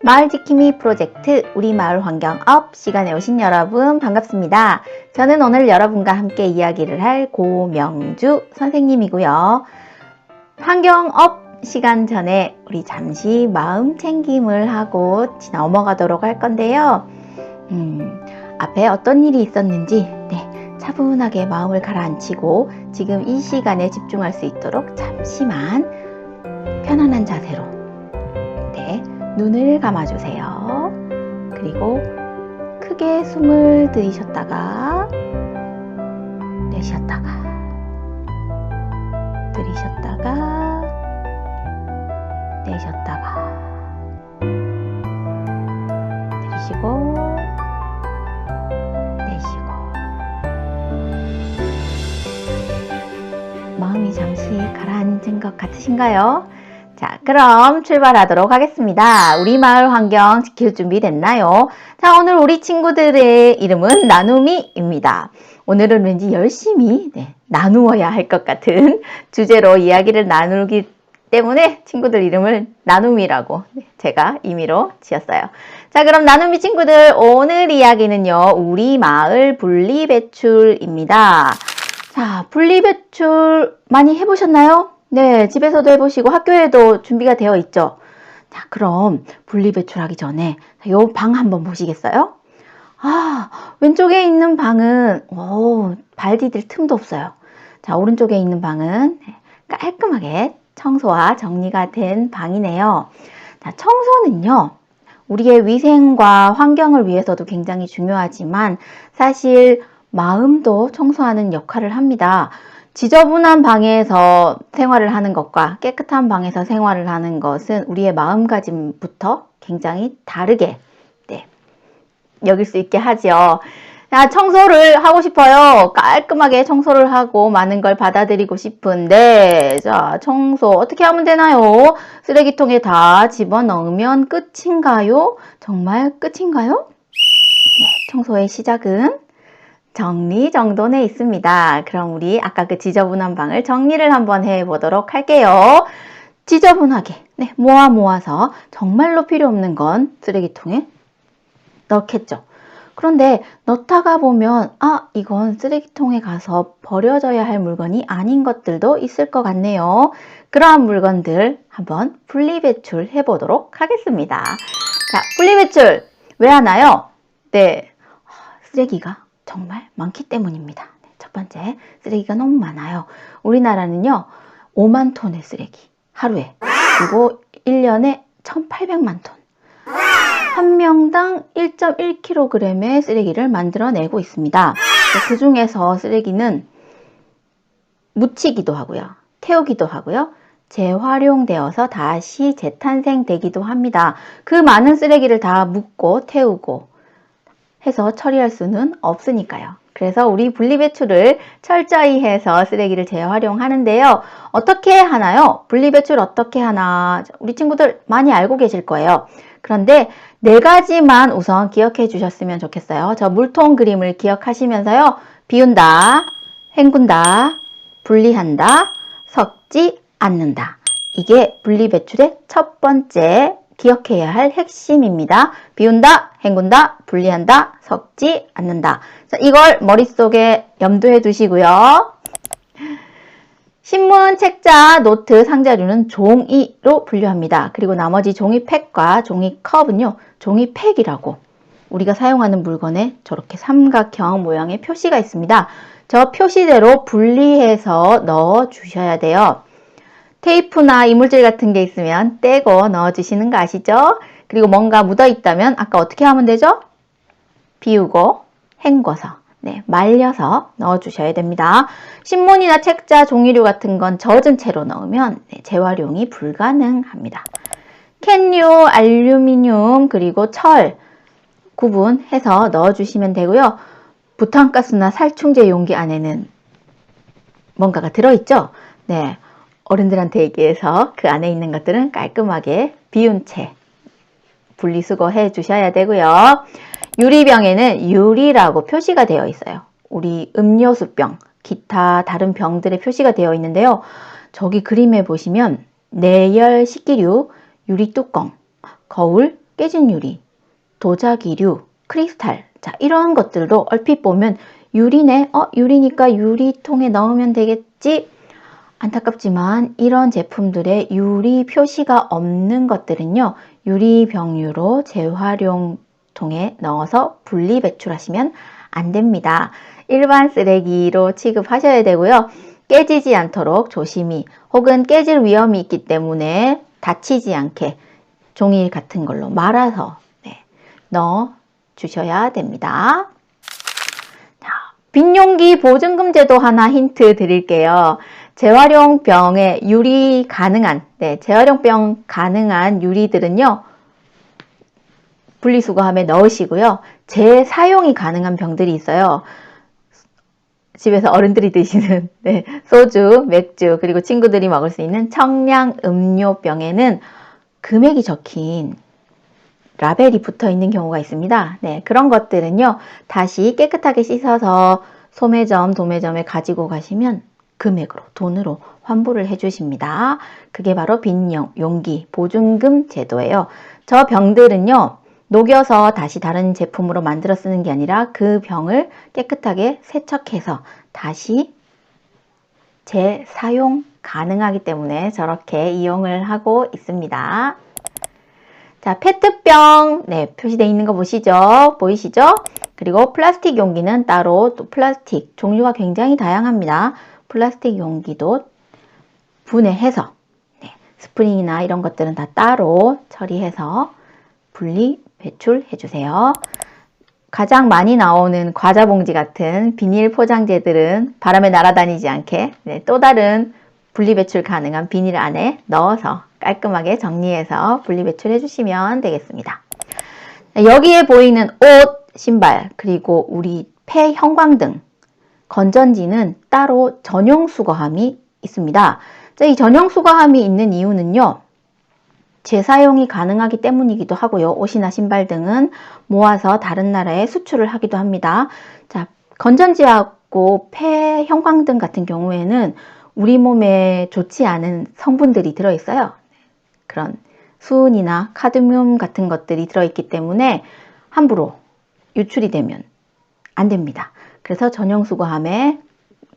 마을지킴이 프로젝트 우리 마을 환경업 시간에 오신 여러분 반갑습니다. 저는 오늘 여러분과 함께 이야기를 할 고명주 선생님이고요. 환경업 시간 전에 우리 잠시 마음 챙김을 하고 넘어가도록 할 건데요. 앞에 어떤 일이 있었는지 차분하게 마음을 가라앉히고 지금 이 시간에 집중할 수 있도록 잠시만 편안한 자세로 눈을 감아주세요. 그리고 크게 숨을 들이셨다가 내쉬었다가 들이셨다가 내쉬었다가 들이쉬고 내쉬고 마음이 잠시 가라앉은 것 같으신가요? 자, 그럼 출발하도록 하겠습니다. 우리 마을 환경 지킬 준비 됐나요? 자, 오늘 우리 친구들의 이름은 나눔이입니다. 오늘은 왠지 열심히 나누어야 할 것 같은 주제로 이야기를 나누기 때문에 친구들 이름을 나눔이라고 제가 임의로 지었어요. 자, 그럼 나눔이 친구들 오늘 이야기는요. 우리 마을 분리배출입니다. 자, 분리배출 많이 해보셨나요? 네, 집에서도 해보시고 학교에도 준비가 되어 있죠. 자, 그럼 분리배출하기 전에 이 방 한번 보시겠어요? 왼쪽에 있는 방은 발 디딜 틈도 없어요. 자, 오른쪽에 있는 방은 깔끔하게 청소와 정리가 된 방이네요. 자, 청소는요, 우리의 위생과 환경을 위해서도 굉장히 중요하지만 사실 마음도 청소하는 역할을 합니다. 지저분한 방에서 생활을 하는 것과 깨끗한 방에서 생활을 하는 것은 우리의 마음가짐부터 굉장히 다르게 여길 수 있게 하죠. 자, 청소를 하고 싶어요. 깔끔하게 청소를 하고 많은 걸 받아들이고 싶은데, 자, 청소 어떻게 하면 되나요? 쓰레기통에 다 집어넣으면 끝인가요? 정말 끝인가요? 청소의 시작은 정리정돈에 있습니다. 그럼 우리 아까 그 지저분한 방을 정리를 한번 해보도록 할게요. 지저분하게 모아서 정말로 필요 없는 건 쓰레기통에 넣겠죠. 그런데 넣다가 보면 이건 쓰레기통에 가서 버려져야 할 물건이 아닌 것들도 있을 것 같네요. 그러한 물건들 한번 분리배출 해보도록 하겠습니다. 자, 분리배출 왜 하나요? 쓰레기가 정말 많기 때문입니다. 첫 번째, 쓰레기가 너무 많아요. 우리나라는요, 5만 톤의 쓰레기 하루에, 그리고 1년에 1,800만 톤. 한 명당 1.1kg의 쓰레기를 만들어내고 있습니다. 그 중에서 쓰레기는 묻히기도 하고요, 태우기도 하고요, 재활용되어서 다시 재탄생되기도 합니다. 그 많은 쓰레기를 다 묻고 태우고 해서 처리할 수는 없으니까요. 그래서 우리 분리배출을 철저히 해서 쓰레기를 재활용하는데요. 어떻게 하나요? 분리배출 어떻게 하나? 우리 친구들 많이 알고 계실 거예요. 그런데 4가지만 우선 기억해 주셨으면 좋겠어요. 저 물통 그림을 기억하시면서요. 비운다, 헹군다, 분리한다, 섞지 않는다. 이게 분리배출의 첫 번째 기억해야 할 핵심입니다. 비운다, 헹군다, 분리한다, 섞지 않는다. 자, 이걸 머릿속에 염두해 두시고요. 신문, 책자, 노트, 상자류는 종이로 분류합니다. 그리고 나머지 종이팩과 종이컵은요, 종이팩이라고 우리가 사용하는 물건에 저렇게 삼각형 모양의 표시가 있습니다. 저 표시대로 분리해서 넣어 주셔야 돼요. 테이프나 이물질 같은 게 있으면 떼고 넣어주시는 거 아시죠? 그리고 뭔가 묻어 있다면 아까 어떻게 하면 되죠? 비우고 헹궈서 말려서 넣어주셔야 됩니다. 신문이나 책자, 종이류 같은 건 젖은 채로 넣으면 재활용이 불가능합니다. 캔류, 알루미늄, 그리고 철 구분해서 넣어주시면 되고요. 부탄가스나 살충제 용기 안에는 뭔가가 들어있죠? 어른들한테 얘기해서 그 안에 있는 것들은 깔끔하게 비운 채 분리수거해 주셔야 되고요. 유리병에는 유리라고 표시가 되어 있어요. 우리 음료수병, 기타 다른 병들의 표시가 되어 있는데요. 저기 그림에 보시면 내열 식기류, 유리 뚜껑, 거울, 깨진 유리, 도자기류, 크리스탈. 자, 이런 것들도 얼핏 보면 유리네? 유리니까 유리통에 넣으면 되겠지? 안타깝지만 이런 제품들의 유리 표시가 없는 것들은요, 유리병유로 재활용통에 넣어서 분리 배출하시면 안 됩니다. 일반 쓰레기로 취급하셔야 되고요. 깨지지 않도록 조심히, 혹은 깨질 위험이 있기 때문에 다치지 않게 종이 같은 걸로 말아서 넣어 주셔야 됩니다. 자, 빈용기 보증금 제도 하나 힌트 드릴게요. 재활용병에 재활용병 가능한 유리들은요, 분리수거함에 넣으시고요. 재사용이 가능한 병들이 있어요. 집에서 어른들이 드시는 소주, 맥주, 그리고 친구들이 먹을 수 있는 청량 음료병에는 금액이 적힌 라벨이 붙어 있는 경우가 있습니다. 그런 것들은요, 다시 깨끗하게 씻어서 소매점, 도매점에 가지고 가시면 금액으로, 돈으로 환불을 해주십니다. 그게 바로 빈 용기 보증금 제도예요. 저 병들은요, 녹여서 다시 다른 제품으로 만들어 쓰는 게 아니라 그 병을 깨끗하게 세척해서 다시 재사용 가능하기 때문에 저렇게 이용을 하고 있습니다. 자, 페트병 표시되어 있는 거 보시죠? 보이시죠? 그리고 플라스틱 용기는 따로, 또 플라스틱 종류가 굉장히 다양합니다. 플라스틱 용기도 분해해서 스프링이나 이런 것들은 다 따로 처리해서 분리 배출해 주세요. 가장 많이 나오는 과자 봉지 같은 비닐 포장재들은 바람에 날아다니지 않게 또 다른 분리 배출 가능한 비닐 안에 넣어서 깔끔하게 정리해서 분리 배출해 주시면 되겠습니다. 여기에 보이는 옷, 신발, 그리고 우리 폐 형광등, 건전지는 따로 전용 수거함이 있습니다. 이 전용 수거함이 있는 이유는요, 재사용이 가능하기 때문이기도 하고요. 옷이나 신발 등은 모아서 다른 나라에 수출을 하기도 합니다. 자, 건전지하고 폐 형광등 같은 경우에는 우리 몸에 좋지 않은 성분들이 들어있어요. 그런 수은이나 카드뮴 같은 것들이 들어있기 때문에 함부로 유출이 되면 안 됩니다. 그래서 전용 수거함에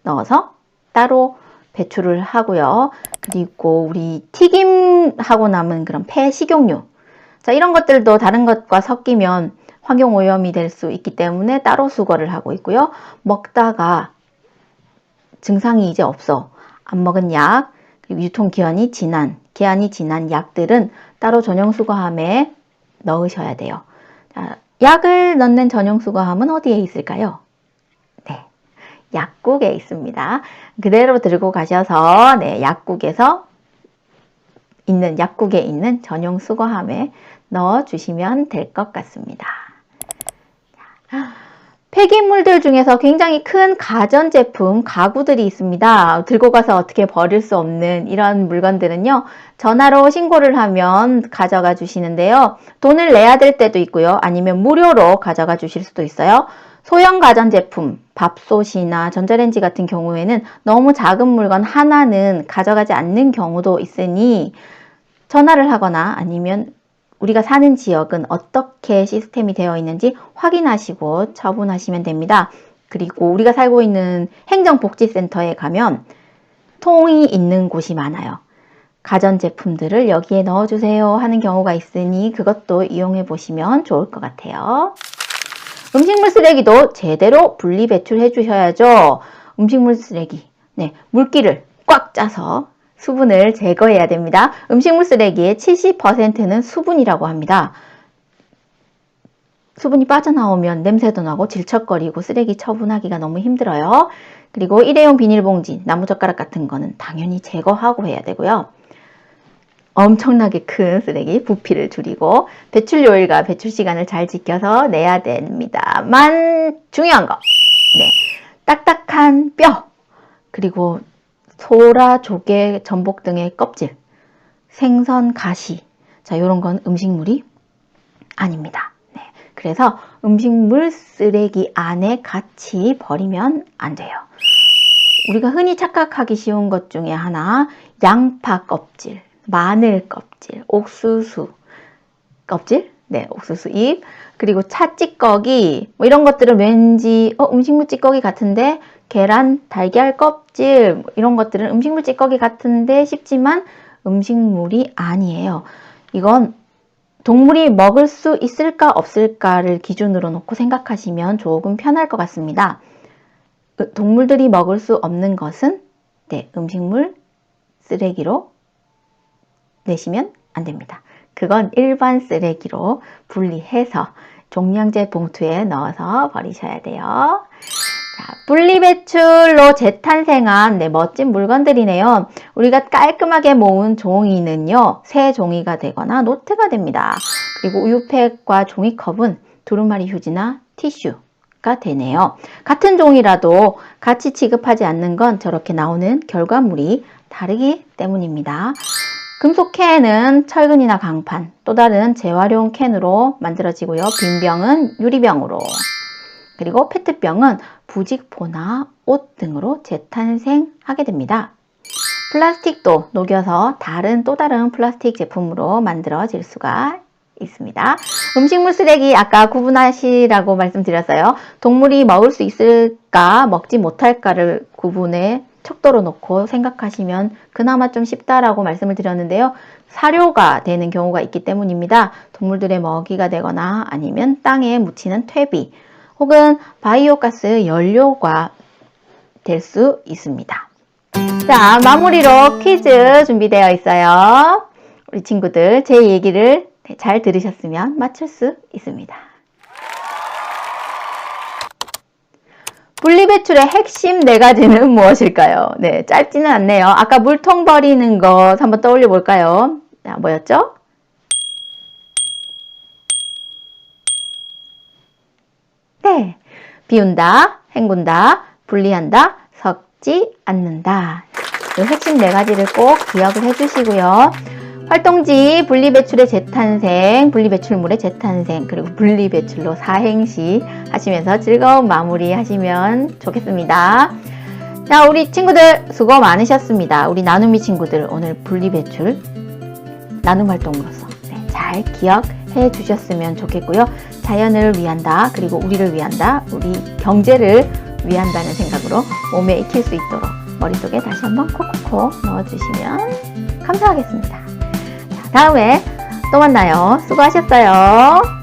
넣어서 따로 배출을 하고요. 그리고 우리 튀김하고 남은 그런 폐 식용유, 자, 이런 것들도 다른 것과 섞이면 환경 오염이 될 수 있기 때문에 따로 수거를 하고 있고요. 먹다가 증상이 이제 없어, 안 먹은 약, 그리고 유통기한이 지난 약들은 따로 전용 수거함에 넣으셔야 돼요. 자, 약을 넣는 전용 수거함은 어디에 있을까요? 약국에 있습니다. 그대로 들고 가셔서 약국에 있는 전용 수거함에 넣어 주시면 될 것 같습니다. 폐기물들 중에서 굉장히 큰 가전제품, 가구들이 있습니다. 들고 가서 어떻게 버릴 수 없는 이런 물건들은요, 전화로 신고를 하면 가져가 주시는데요. 돈을 내야 될 때도 있고요. 아니면 무료로 가져가 주실 수도 있어요. 소형 가전제품, 밥솥이나 전자레인지 같은 경우에는 너무 작은 물건 하나는 가져가지 않는 경우도 있으니 전화를 하거나 아니면 우리가 사는 지역은 어떻게 시스템이 되어 있는지 확인하시고 처분하시면 됩니다. 그리고 우리가 살고 있는 행정복지센터에 가면 통이 있는 곳이 많아요. 가전제품들을 여기에 넣어주세요 하는 경우가 있으니 그것도 이용해 보시면 좋을 것 같아요. 음식물 쓰레기도 제대로 분리 배출해 주셔야죠. 음식물 쓰레기, 물기를 꽉 짜서 수분을 제거해야 됩니다. 음식물 쓰레기의 70%는 수분이라고 합니다. 수분이 빠져나오면 냄새도 나고 질척거리고 쓰레기 처분하기가 너무 힘들어요. 그리고 일회용 비닐봉지, 나무젓가락 같은 거는 당연히 제거하고 해야 되고요. 엄청나게 큰 쓰레기, 부피를 줄이고 배출요일과 배출 시간을 잘 지켜서 내야 됩니다만 중요한 거, 딱딱한 뼈, 그리고 소라, 조개, 전복 등의 껍질, 생선, 가시, 자, 이런 건 음식물이 아닙니다. 그래서 음식물 쓰레기 안에 같이 버리면 안 돼요. 우리가 흔히 착각하기 쉬운 것 중에 하나, 양파 껍질, 마늘 껍질, 옥수수 껍질, 네, 옥수수 잎, 그리고 차 찌꺼기, 뭐 이런 것들은 왠지 음식물 찌꺼기 같은데, 계란, 달걀 껍질, 뭐 이런 것들은 음식물 찌꺼기 같은데 싶지만 음식물이 아니에요. 이건 동물이 먹을 수 있을까 없을까를 기준으로 놓고 생각하시면 조금 편할 것 같습니다. 동물들이 먹을 수 없는 것은 네, 음식물 쓰레기로 내시면 안 됩니다. 그건 일반 쓰레기로 분리해서 종량제 봉투에 넣어서 버리셔야 돼요. 자, 분리배출로 재탄생한 네, 멋진 물건들이네요. 우리가 깔끔하게 모은 종이는요, 새 종이가 되거나 노트가 됩니다. 그리고 우유팩과 종이컵은 두루마리 휴지나 티슈가 되네요. 같은 종이라도 같이 취급하지 않는 건 저렇게 나오는 결과물이 다르기 때문입니다. 금속 캔은 철근이나 강판, 또 다른 재활용 캔으로 만들어지고요. 빈 병은 유리병으로, 그리고 페트병은 부직포나 옷 등으로 재탄생하게 됩니다. 플라스틱도 녹여서 또 다른 플라스틱 제품으로 만들어질 수가 있습니다. 음식물 쓰레기 아까 구분하시라고 말씀드렸어요. 동물이 먹을 수 있을까 먹지 못할까를 구분해 척도로 놓고 생각하시면 그나마 좀 쉽다라고 말씀을 드렸는데요. 사료가 되는 경우가 있기 때문입니다. 동물들의 먹이가 되거나 아니면 땅에 묻히는 퇴비 혹은 바이오가스 연료가 될 수 있습니다. 자, 마무리로 퀴즈 준비되어 있어요. 우리 친구들 제 얘기를 잘 들으셨으면 맞출 수 있습니다. 분리배출의 핵심 4가지는 무엇일까요? 네, 짧지는 않네요. 아까 물통 버리는 것 한번 떠올려 볼까요? 자, 뭐였죠? 네, 비운다, 헹군다, 분리한다, 섞지 않는다. 이 핵심 4가지를 꼭 기억을 해주시고요. 활동지, 분리배출의 재탄생, 분리배출물의 재탄생, 그리고 분리배출로 사행시 하시면서 즐거운 마무리 하시면 좋겠습니다. 자, 우리 친구들 수고 많으셨습니다. 우리 나눔이 친구들 오늘 분리배출 나눔활동으로서 잘 기억해 주셨으면 좋겠고요. 자연을 위한다, 그리고 우리를 위한다, 우리 경제를 위한다는 생각으로 몸에 익힐 수 있도록 머릿속에 다시 한번 콕콕콕 넣어주시면 감사하겠습니다. 다음에 또 만나요. 수고하셨어요.